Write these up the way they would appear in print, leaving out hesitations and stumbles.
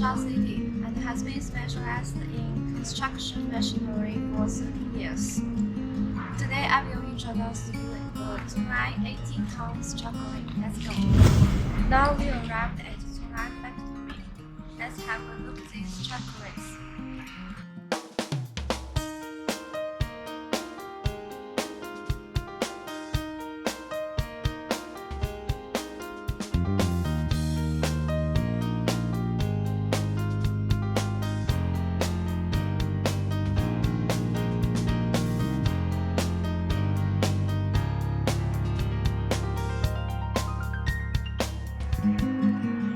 chassis and has been specialized in construction machinery for 30 years. Today I will introduce you the ZOOMLION 18 tons chocolate. Let's go. Now we arrived at ZOOMLION factory. Let's have a look at these chocolates.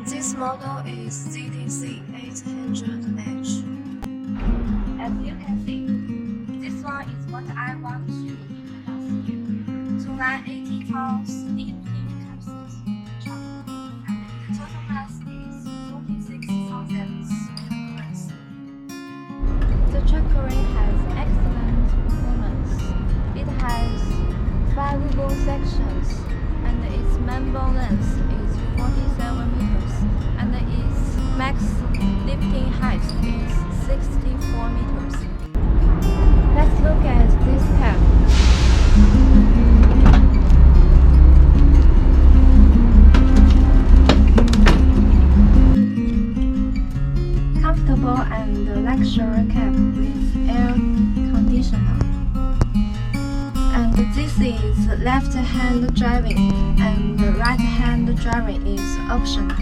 This model is ZTC800H. As you can see, this one is what I want to introduce you. ZOOMLION 18 tons in pink capsules chocolate, and the total mass is 46,000 grams. The chocolate has excellent performance. It has 5 bone sections, and its main bone length is 47 meters, and its max lifting height is 64 meters. Let's look at this cap. Comfortable and luxury cap with air conditioner. And this is left-hand driving, and right-hand driving is optional.